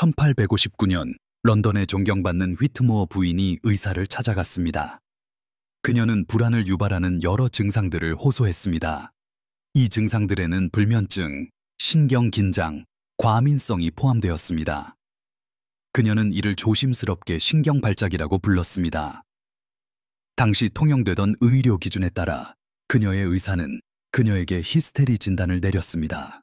1859년 런던에 존경받는 휘트모어 부인이 의사를 찾아갔습니다. 그녀는 불안을 유발하는 여러 증상들을 호소했습니다. 이 증상들에는 불면증, 신경긴장, 과민성이 포함되었습니다. 그녀는 이를 조심스럽게 신경발작이라고 불렀습니다. 당시 통용되던 의료 기준에 따라 그녀의 의사는 그녀에게 히스테리 진단을 내렸습니다.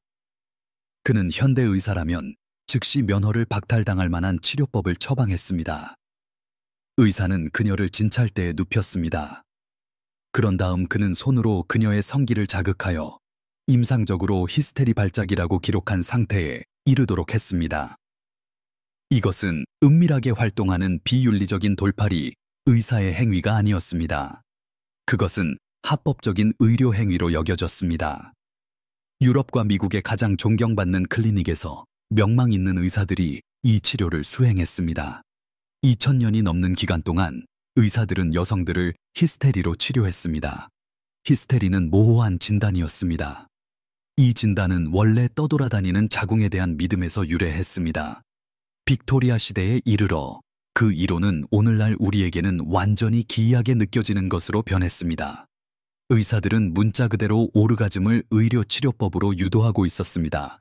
그는 현대 의사라면 즉시 면허를 박탈당할 만한 치료법을 처방했습니다. 의사는 그녀를 진찰대에 눕혔습니다. 그런 다음 그는 손으로 그녀의 성기를 자극하여 임상적으로 히스테리 발작이라고 기록한 상태에 이르도록 했습니다. 이것은 은밀하게 활동하는 비윤리적인 돌팔이 의사의 행위가 아니었습니다. 그것은 합법적인 의료 행위로 여겨졌습니다. 유럽과 미국의 가장 존경받는 클리닉에서 명망 있는 의사들이 이 치료를 수행했습니다. 2000년이 넘는 기간 동안 의사들은 여성들을 히스테리로 치료했습니다. 히스테리는 모호한 진단이었습니다. 이 진단은 원래 떠돌아다니는 자궁에 대한 믿음에서 유래했습니다. 빅토리아 시대에 이르러 그 이론은 오늘날 우리에게는 완전히 기이하게 느껴지는 것으로 변했습니다. 의사들은 문자 그대로 오르가즘을 의료 치료법으로 유도하고 있었습니다.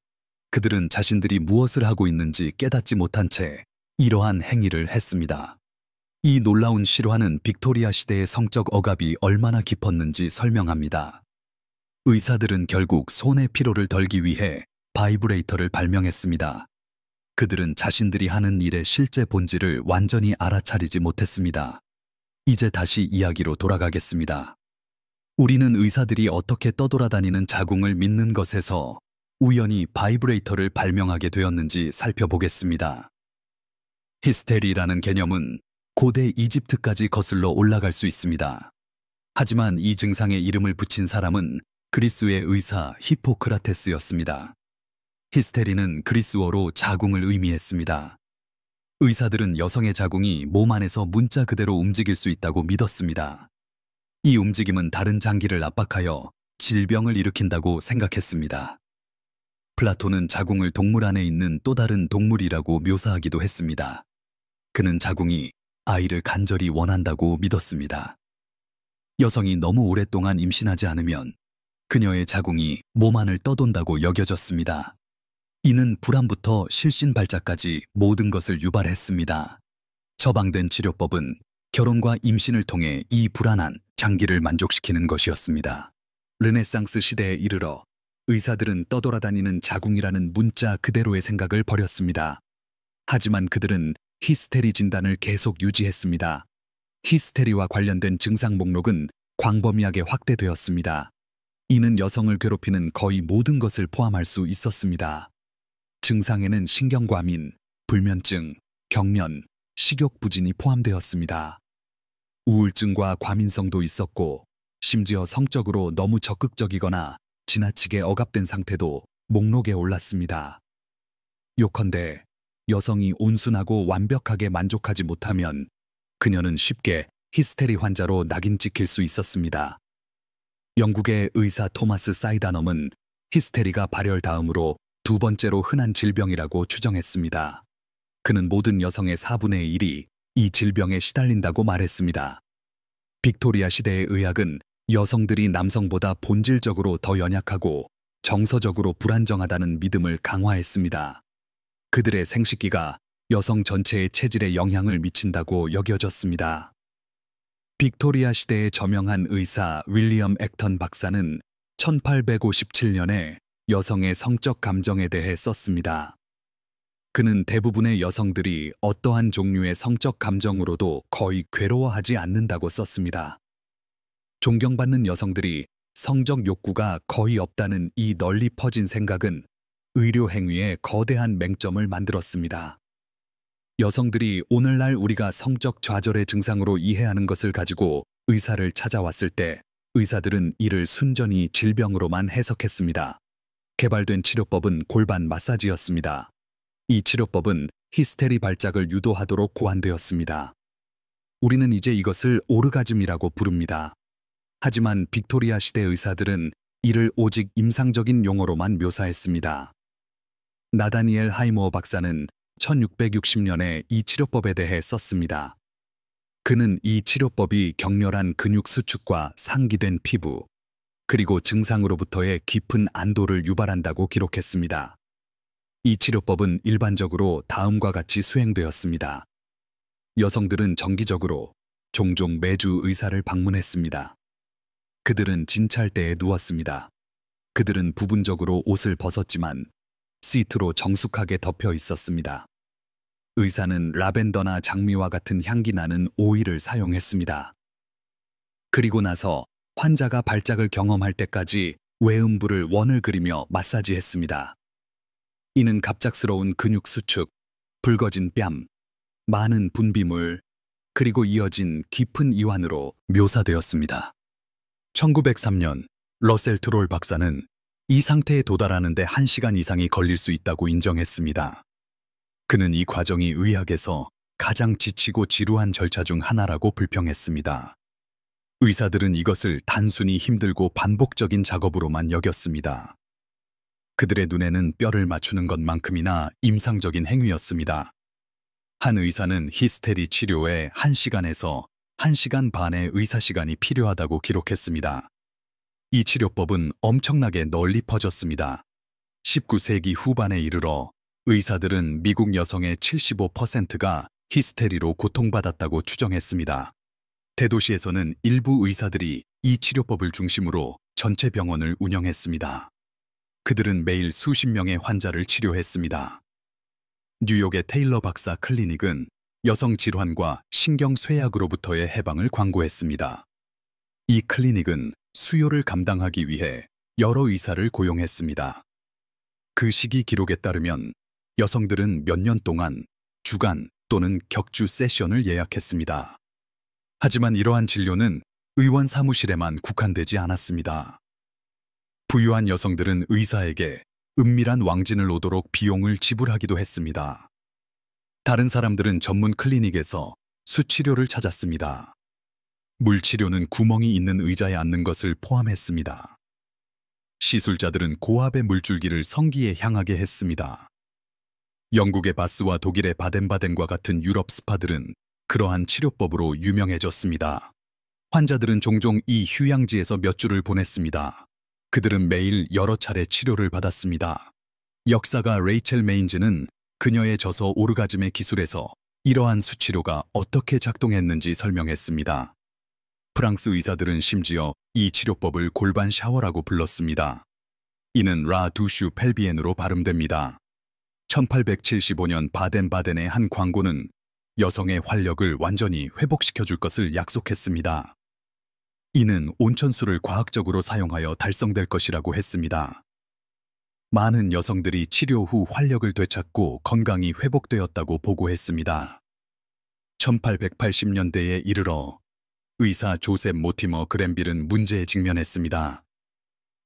그들은 자신들이 무엇을 하고 있는지 깨닫지 못한 채 이러한 행위를 했습니다. 이 놀라운 실화는 빅토리아 시대의 성적 억압이 얼마나 깊었는지 설명합니다. 의사들은 결국 손의 피로를 덜기 위해 바이브레이터를 발명했습니다. 그들은 자신들이 하는 일의 실제 본질을 완전히 알아차리지 못했습니다. 이제 다시 이야기로 돌아가겠습니다. 우리는 의사들이 어떻게 떠돌아다니는 자궁을 믿는 것에서 우연히 바이브레이터를 발명하게 되었는지 살펴보겠습니다. 히스테리라는 개념은 고대 이집트까지 거슬러 올라갈 수 있습니다. 하지만 이 증상에 이름을 붙인 사람은 그리스의 의사 히포크라테스였습니다. 히스테리는 그리스어로 자궁을 의미했습니다. 의사들은 여성의 자궁이 몸 안에서 문자 그대로 움직일 수 있다고 믿었습니다. 이 움직임은 다른 장기를 압박하여 질병을 일으킨다고 생각했습니다. 플라톤은 자궁을 동물 안에 있는 또 다른 동물이라고 묘사하기도 했습니다. 그는 자궁이 아이를 간절히 원한다고 믿었습니다. 여성이 너무 오랫동안 임신하지 않으면 그녀의 자궁이 몸 안을 떠돈다고 여겨졌습니다. 이는 불안부터 실신발작까지 모든 것을 유발했습니다. 처방된 치료법은 결혼과 임신을 통해 이 불안한 장기를 만족시키는 것이었습니다. 르네상스 시대에 이르러 의사들은 떠돌아다니는 자궁이라는 문자 그대로의 생각을 버렸습니다. 하지만 그들은 히스테리 진단을 계속 유지했습니다. 히스테리와 관련된 증상 목록은 광범위하게 확대되었습니다. 이는 여성을 괴롭히는 거의 모든 것을 포함할 수 있었습니다. 증상에는 신경과민, 불면증, 경련, 식욕부진이 포함되었습니다. 우울증과 과민성도 있었고 심지어 성적으로 너무 적극적이거나 지나치게 억압된 상태도 목록에 올랐습니다. 요컨대 여성이 온순하고 완벽하게 만족하지 못하면 그녀는 쉽게 히스테리 환자로 낙인 찍힐 수 있었습니다. 영국의 의사 토마스 사이다넘은 히스테리가 발열 다음으로 두 번째로 흔한 질병이라고 추정했습니다. 그는 모든 여성의 4분의 1이 이 질병에 시달린다고 말했습니다. 빅토리아 시대의 의학은 여성들이 남성보다 본질적으로 더 연약하고 정서적으로 불안정하다는 믿음을 강화했습니다. 그들의 생식기가 여성 전체의 체질에 영향을 미친다고 여겨졌습니다. 빅토리아 시대의 저명한 의사 윌리엄 액턴 박사는 1857년에 여성의 성적 감정에 대해 썼습니다. 그는 대부분의 여성들이 어떠한 종류의 성적 감정으로도 거의 괴로워하지 않는다고 썼습니다. 존경받는 여성들이 성적 욕구가 거의 없다는 이 널리 퍼진 생각은 의료 행위에 거대한 맹점을 만들었습니다. 여성들이 오늘날 우리가 성적 좌절의 증상으로 이해하는 것을 가지고 의사를 찾아왔을 때 의사들은 이를 순전히 질병으로만 해석했습니다. 개발된 치료법은 골반 마사지였습니다. 이 치료법은 히스테리 발작을 유도하도록 고안되었습니다. 우리는 이제 이것을 오르가즘이라고 부릅니다. 하지만 빅토리아 시대 의사들은 이를 오직 임상적인 용어로만 묘사했습니다. 나다니엘 하이모어 박사는 1660년에 이 치료법에 대해 썼습니다. 그는 이 치료법이 격렬한 근육 수축과 상기된 피부, 그리고 증상으로부터의 깊은 안도를 유발한다고 기록했습니다. 이 치료법은 일반적으로 다음과 같이 수행되었습니다. 여성들은 정기적으로 종종 매주 의사를 방문했습니다. 그들은 진찰대에 누웠습니다. 그들은 부분적으로 옷을 벗었지만 시트로 정숙하게 덮여 있었습니다. 의사는 라벤더나 장미와 같은 향기 나는 오일을 사용했습니다. 그리고 나서 환자가 발작을 경험할 때까지 외음부를 원을 그리며 마사지했습니다. 이는 갑작스러운 근육 수축, 붉어진 뺨, 많은 분비물, 그리고 이어진 깊은 이완으로 묘사되었습니다. 1903년 러셀 트롤 박사는 이 상태에 도달하는데 1시간 이상이 걸릴 수 있다고 인정했습니다. 그는 이 과정이 의학에서 가장 지치고 지루한 절차 중 하나라고 불평했습니다. 의사들은 이것을 단순히 힘들고 반복적인 작업으로만 여겼습니다. 그들의 눈에는 뼈를 맞추는 것만큼이나 임상적인 행위였습니다. 한 의사는 히스테리 치료에 1시간에서 1시간 반의 의사 시간이 필요하다고 기록했습니다. 이 치료법은 엄청나게 널리 퍼졌습니다. 19세기 후반에 이르러 의사들은 미국 여성의 75%가 히스테리로 고통받았다고 추정했습니다. 대도시에서는 일부 의사들이 이 치료법을 중심으로 전체 병원을 운영했습니다. 그들은 매일 수십 명의 환자를 치료했습니다. 뉴욕의 테일러 박사 클리닉은 여성 질환과 신경쇠약으로부터의 해방을 광고했습니다. 이 클리닉은 수요를 감당하기 위해 여러 의사를 고용했습니다. 그 시기 기록에 따르면 여성들은 몇 년 동안 주간 또는 격주 세션을 예약했습니다. 하지만 이러한 진료는 의원 사무실에만 국한되지 않았습니다. 부유한 여성들은 의사에게 은밀한 왕진을 오도록 비용을 지불하기도 했습니다. 다른 사람들은 전문 클리닉에서 수치료를 찾았습니다. 물치료는 구멍이 있는 의자에 앉는 것을 포함했습니다. 시술자들은 고압의 물줄기를 성기에 향하게 했습니다. 영국의 바스와 독일의 바덴바덴과 같은 유럽 스파들은 그러한 치료법으로 유명해졌습니다. 환자들은 종종 이 휴양지에서 몇 주를 보냈습니다. 그들은 매일 여러 차례 치료를 받았습니다. 역사가 레이첼 메인즈는 그녀의 저서 오르가즘의 기술에서 이러한 수치료가 어떻게 작동했는지 설명했습니다. 프랑스 의사들은 심지어 이 치료법을 골반 샤워라고 불렀습니다. 이는 라 두슈 펠비엔으로 발음됩니다. 1875년 바덴바덴의 한 광고는 여성의 활력을 완전히 회복시켜줄 것을 약속했습니다. 이는 온천수를 과학적으로 사용하여 달성될 것이라고 했습니다. 많은 여성들이 치료 후 활력을 되찾고 건강이 회복되었다고 보고했습니다. 1880년대에 이르러 의사 조셉 모티머 그랜빌은 문제에 직면했습니다.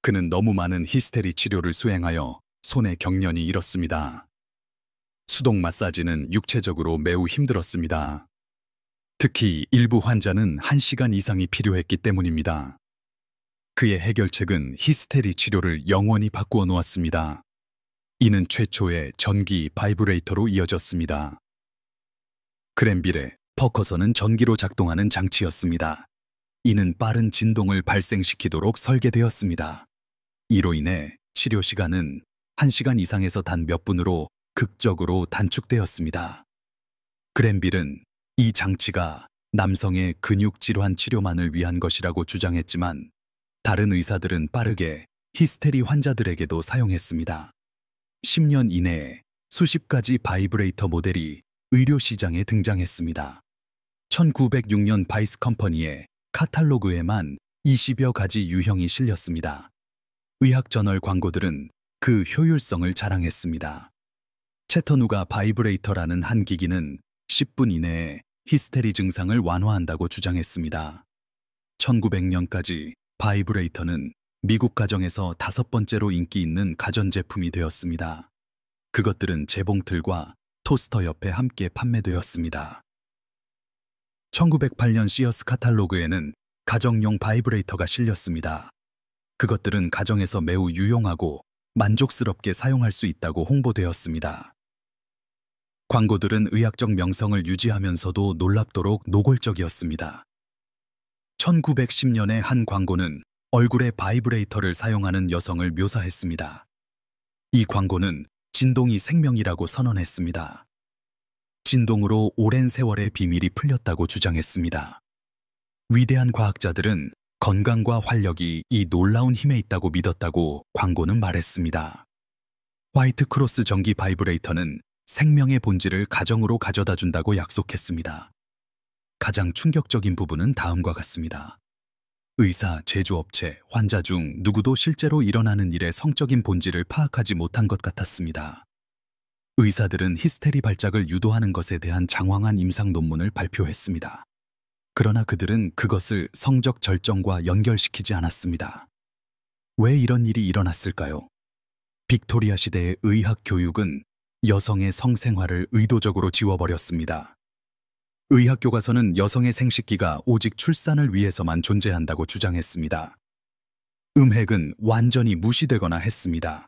그는 너무 많은 히스테리 치료를 수행하여 손에 경련이 일었습니다. 수동 마사지는 육체적으로 매우 힘들었습니다. 특히 일부 환자는 1시간 이상이 필요했기 때문입니다. 그의 해결책은 히스테리 치료를 영원히 바꾸어 놓았습니다. 이는 최초의 전기 바이브레이터로 이어졌습니다. 그랜빌의 퍼커선은 전기로 작동하는 장치였습니다. 이는 빠른 진동을 발생시키도록 설계되었습니다. 이로 인해 치료 시간은 1시간 이상에서 단 몇 분으로 극적으로 단축되었습니다. 그랜빌은 이 장치가 남성의 근육 질환 치료만을 위한 것이라고 주장했지만 다른 의사들은 빠르게 히스테리 환자들에게도 사용했습니다. 10년 이내에 수십 가지 바이브레이터 모델이 의료 시장에 등장했습니다. 1906년 바이스 컴퍼니의 카탈로그에만 20여 가지 유형이 실렸습니다. 의학 저널 광고들은 그 효율성을 자랑했습니다. 채터누가 바이브레이터라는 한 기기는 10분 이내에 히스테리 증상을 완화한다고 주장했습니다. 1900년까지 바이브레이터는 미국 가정에서 5번째로 인기 있는 가전제품이 되었습니다. 그것들은 재봉틀과 토스터 옆에 함께 판매되었습니다. 1908년 시어스 카탈로그에는 가정용 바이브레이터가 실렸습니다. 그것들은 가정에서 매우 유용하고 만족스럽게 사용할 수 있다고 홍보되었습니다. 광고들은 의학적 명성을 유지하면서도 놀랍도록 노골적이었습니다. 1910년의 한 광고는 얼굴에 바이브레이터를 사용하는 여성을 묘사했습니다. 이 광고는 진동이 생명이라고 선언했습니다. 진동으로 오랜 세월의 비밀이 풀렸다고 주장했습니다. 위대한 과학자들은 건강과 활력이 이 놀라운 힘에 있다고 믿었다고 광고는 말했습니다. 화이트 크로스 전기 바이브레이터는 생명의 본질을 가정으로 가져다 준다고 약속했습니다. 가장 충격적인 부분은 다음과 같습니다. 의사, 제조업체, 환자 중 누구도 실제로 일어나는 일의 성적인 본질을 파악하지 못한 것 같았습니다. 의사들은 히스테리 발작을 유도하는 것에 대한 장황한 임상 논문을 발표했습니다. 그러나 그들은 그것을 성적 절정과 연결시키지 않았습니다. 왜 이런 일이 일어났을까요? 빅토리아 시대의 의학 교육은 여성의 성생활을 의도적으로 지워버렸습니다. 의학 교과서는 여성의 생식기가 오직 출산을 위해서만 존재한다고 주장했습니다. 음핵은 완전히 무시되거나 했습니다.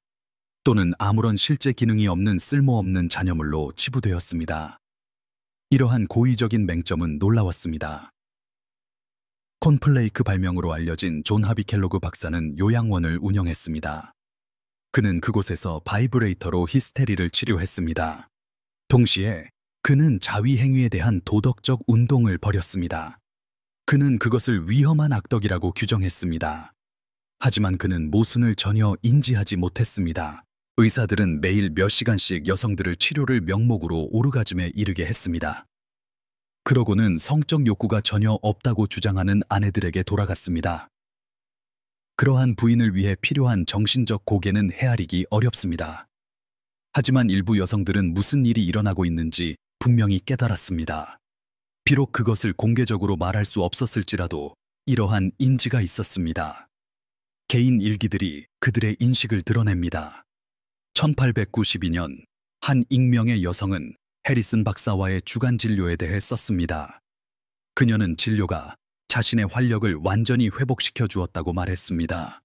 또는 아무런 실제 기능이 없는 쓸모없는 잔여물로 치부되었습니다. 이러한 고의적인 맹점은 놀라웠습니다. 콘플레이크 발명으로 알려진 존 하비 켈로그 박사는 요양원을 운영했습니다. 그는 그곳에서 바이브레이터로 히스테리를 치료했습니다. 동시에 그는 자위 행위에 대한 도덕적 운동을 벌였습니다. 그는 그것을 위험한 악덕이라고 규정했습니다. 하지만 그는 모순을 전혀 인지하지 못했습니다. 의사들은 매일 몇 시간씩 여성들을 치료를 명목으로 오르가즘에 이르게 했습니다. 그러고는 성적 욕구가 전혀 없다고 주장하는 아내들에게 돌아갔습니다. 그러한 부인을 위해 필요한 정신적 고개는 헤아리기 어렵습니다. 하지만 일부 여성들은 무슨 일이 일어나고 있는지 분명히 깨달았습니다. 비록 그것을 공개적으로 말할 수 없었을지라도 이러한 인지가 있었습니다. 개인 일기들이 그들의 인식을 드러냅니다. 1892년 한 익명의 여성은 해리슨 박사와의 주간 진료에 대해 썼습니다. 그녀는 진료가 자신의 활력을 완전히 회복시켜 주었다고 말했습니다.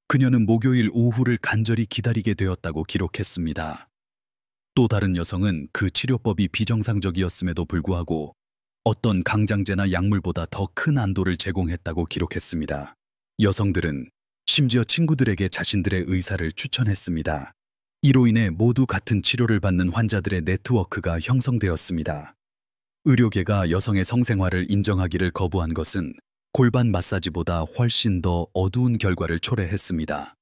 그녀는 목요일 오후를 간절히 기다리게 되었다고 기록했습니다. 또 다른 여성은 그 치료법이 비정상적이었음에도 불구하고 어떤 강장제나 약물보다 더 큰 안도를 제공했다고 기록했습니다. 여성들은 심지어 친구들에게 자신들의 의사를 추천했습니다. 이로 인해 모두 같은 치료를 받는 환자들의 네트워크가 형성되었습니다. 의료계가 여성의 성생활을 인정하기를 거부한 것은 골반 마사지보다 훨씬 더 어두운 결과를 초래했습니다.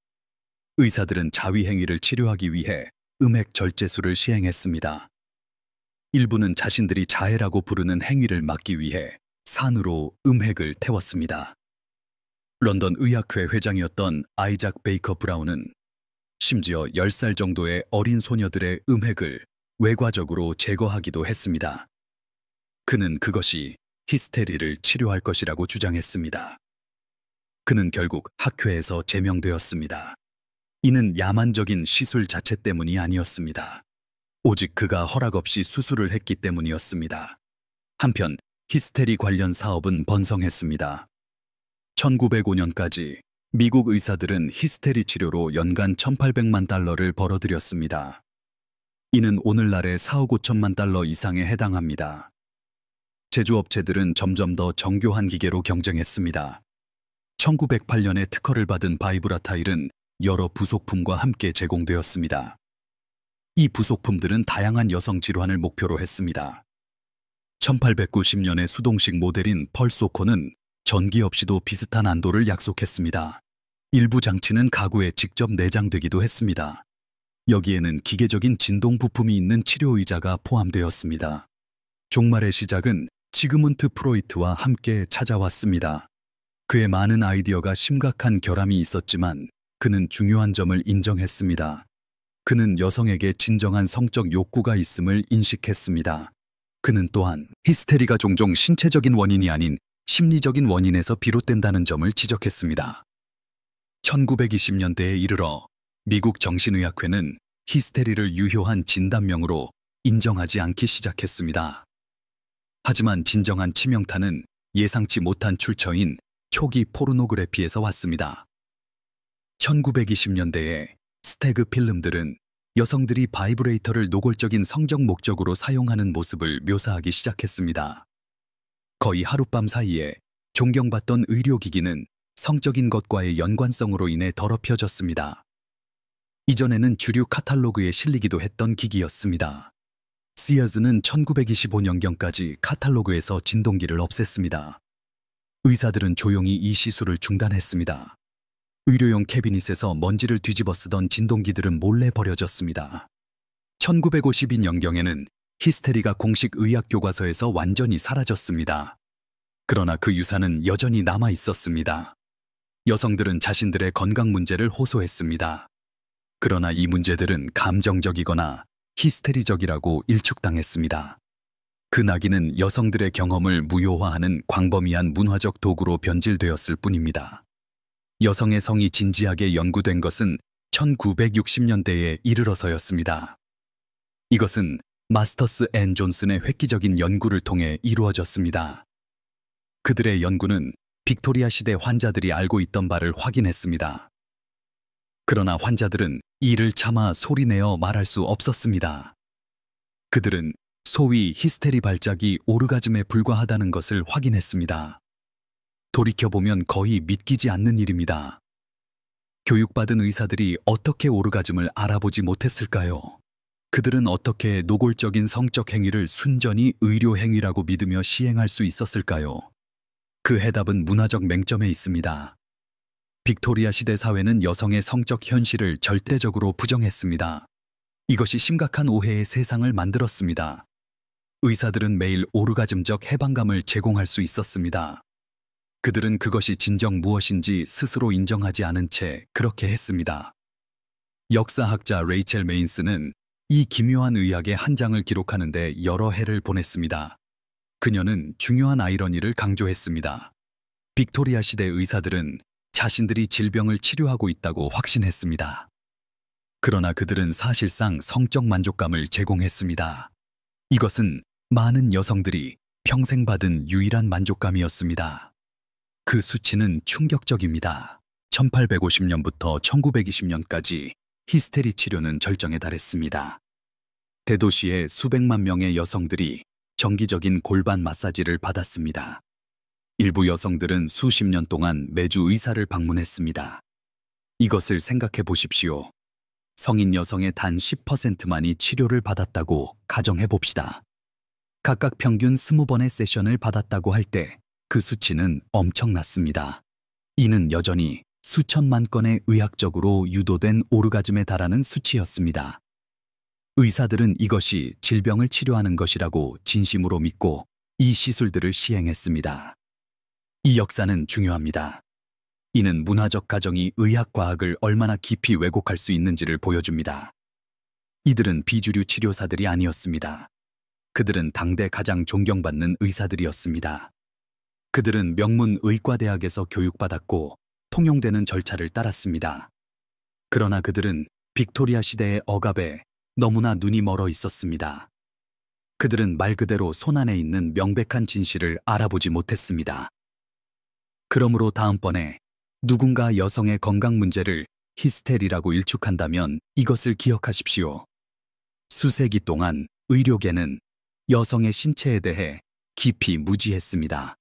의사들은 자위 행위를 치료하기 위해 음핵 절제술을 시행했습니다. 일부는 자신들이 자해라고 부르는 행위를 막기 위해 산으로 음핵을 태웠습니다. 런던 의학회 회장이었던 아이작 베이커 브라운은 심지어 10살 정도의 어린 소녀들의 음핵을 외과적으로 제거하기도 했습니다. 그는 그것이 히스테리를 치료할 것이라고 주장했습니다. 그는 결국 학회에서 제명되었습니다. 이는 야만적인 시술 자체 때문이 아니었습니다. 오직 그가 허락 없이 수술을 했기 때문이었습니다. 한편 히스테리 관련 사업은 번성했습니다. 1905년까지 미국 의사들은 히스테리 치료로 연간 1,800만 달러를 벌어들였습니다. 이는 오늘날의 4억 5천만 달러 이상에 해당합니다. 제조업체들은 점점 더 정교한 기계로 경쟁했습니다. 1908년에 특허를 받은 바이브라타일은 여러 부속품과 함께 제공되었습니다. 이 부속품들은 다양한 여성 질환을 목표로 했습니다. 1890년에 수동식 모델인 펄소코는 전기 없이도 비슷한 안도를 약속했습니다. 일부 장치는 가구에 직접 내장되기도 했습니다. 여기에는 기계적인 진동 부품이 있는 치료 의자가 포함되었습니다. 종말의 시작은 지그문트 프로이트와 함께 찾아왔습니다. 그의 많은 아이디어가 심각한 결함이 있었지만 그는 중요한 점을 인정했습니다. 그는 여성에게 진정한 성적 욕구가 있음을 인식했습니다. 그는 또한 히스테리가 종종 신체적인 원인이 아닌 심리적인 원인에서 비롯된다는 점을 지적했습니다. 1920년대에 이르러 미국 정신의학회는 히스테리를 유효한 진단명으로 인정하지 않기 시작했습니다. 하지만 진정한 치명타는 예상치 못한 출처인 초기 포르노그래피에서 왔습니다. 1920년대에 스테그 필름들은 여성들이 바이브레이터를 노골적인 성적 목적으로 사용하는 모습을 묘사하기 시작했습니다. 거의 하룻밤 사이에 존경받던 의료기기는 성적인 것과의 연관성으로 인해 더럽혀졌습니다. 이전에는 주류 카탈로그에 실리기도 했던 기기였습니다. 시어즈는 1925년경까지 카탈로그에서 진동기를 없앴습니다. 의사들은 조용히 이 시술을 중단했습니다. 의료용 캐비닛에서 먼지를 뒤집어 쓰던 진동기들은 몰래 버려졌습니다. 1952년경에는 히스테리가 공식 의학 교과서에서 완전히 사라졌습니다. 그러나 그 유산은 여전히 남아 있었습니다. 여성들은 자신들의 건강 문제를 호소했습니다. 그러나 이 문제들은 감정적이거나 히스테리적이라고 일축당했습니다. 그 낙인은 여성들의 경험을 무효화하는 광범위한 문화적 도구로 변질되었을 뿐입니다. 여성의 성이 진지하게 연구된 것은 1960년대에 이르러서였습니다. 이것은 마스터스 앤 존슨의 획기적인 연구를 통해 이루어졌습니다. 그들의 연구는 빅토리아 시대 환자들이 알고 있던 바를 확인했습니다. 그러나 환자들은 이를 참아 소리내어 말할 수 없었습니다. 그들은 소위 히스테리 발작이 오르가즘에 불과하다는 것을 확인했습니다. 돌이켜보면 거의 믿기지 않는 일입니다. 교육받은 의사들이 어떻게 오르가즘을 알아보지 못했을까요? 그들은 어떻게 노골적인 성적 행위를 순전히 의료 행위라고 믿으며 시행할 수 있었을까요? 그 해답은 문화적 맹점에 있습니다. 빅토리아 시대 사회는 여성의 성적 현실을 절대적으로 부정했습니다. 이것이 심각한 오해의 세상을 만들었습니다. 의사들은 매일 오르가즘적 해방감을 제공할 수 있었습니다. 그들은 그것이 진정 무엇인지 스스로 인정하지 않은 채 그렇게 했습니다. 역사학자 레이첼 메인스는 이 기묘한 의학의 한 장을 기록하는 데 여러 해를 보냈습니다. 그녀는 중요한 아이러니를 강조했습니다. 빅토리아 시대 의사들은 자신들이 질병을 치료하고 있다고 확신했습니다. 그러나 그들은 사실상 성적 만족감을 제공했습니다. 이것은 많은 여성들이 평생 받은 유일한 만족감이었습니다. 그 수치는 충격적입니다. 1850년부터 1920년까지 히스테리 치료는 절정에 달했습니다. 대도시의 수백만 명의 여성들이 정기적인 골반 마사지를 받았습니다. 일부 여성들은 수십 년 동안 매주 의사를 방문했습니다. 이것을 생각해 보십시오. 성인 여성의 단 10%만이 치료를 받았다고 가정해 봅시다. 각각 평균 20번의 세션을 받았다고 할 때 그 수치는 엄청났습니다. 이는 여전히 수천만 건의 의학적으로 유도된 오르가즘에 달하는 수치였습니다. 의사들은 이것이 질병을 치료하는 것이라고 진심으로 믿고 이 시술들을 시행했습니다. 이 역사는 중요합니다. 이는 문화적 가정이 의학과학을 얼마나 깊이 왜곡할 수 있는지를 보여줍니다. 이들은 비주류 치료사들이 아니었습니다. 그들은 당대 가장 존경받는 의사들이었습니다. 그들은 명문 의과대학에서 교육받았고 통용되는 절차를 따랐습니다. 그러나 그들은 빅토리아 시대의 억압에 너무나 눈이 멀어 있었습니다. 그들은 말 그대로 손안에 있는 명백한 진실을 알아보지 못했습니다. 그러므로 다음번에 누군가 여성의 건강 문제를 히스테리라고 일축한다면 이것을 기억하십시오. 수세기 동안 의료계는 여성의 신체에 대해 깊이 무지했습니다.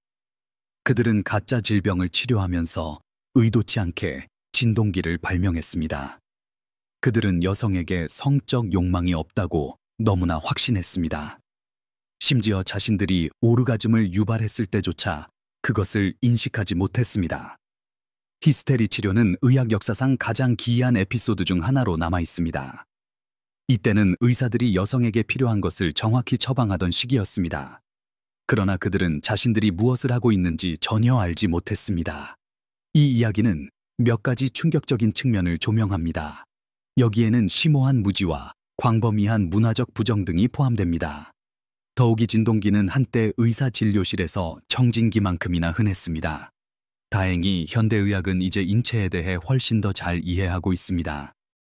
그들은 가짜 질병을 치료하면서 의도치 않게 진동기를 발명했습니다. 그들은 여성에게 성적 욕망이 없다고 너무나 확신했습니다. 심지어 자신들이 오르가즘을 유발했을 때조차 그것을 인식하지 못했습니다. 히스테리 치료는 의학 역사상 가장 기이한 에피소드 중 하나로 남아 있습니다. 이때는 의사들이 여성에게 필요한 것을 정확히 처방하던 시기였습니다. 그러나 그들은 자신들이 무엇을 하고 있는지 전혀 알지 못했습니다. 이 이야기는 몇 가지 충격적인 측면을 조명합니다. 여기에는 심오한 무지와 광범위한 문화적 부정 등이 포함됩니다. 더욱이 진동기는 한때 의사 진료실에서 청진기만큼이나 흔했습니다. 다행히 현대의학은 이제 인체에 대해 훨씬 더 잘 이해하고 있습니다.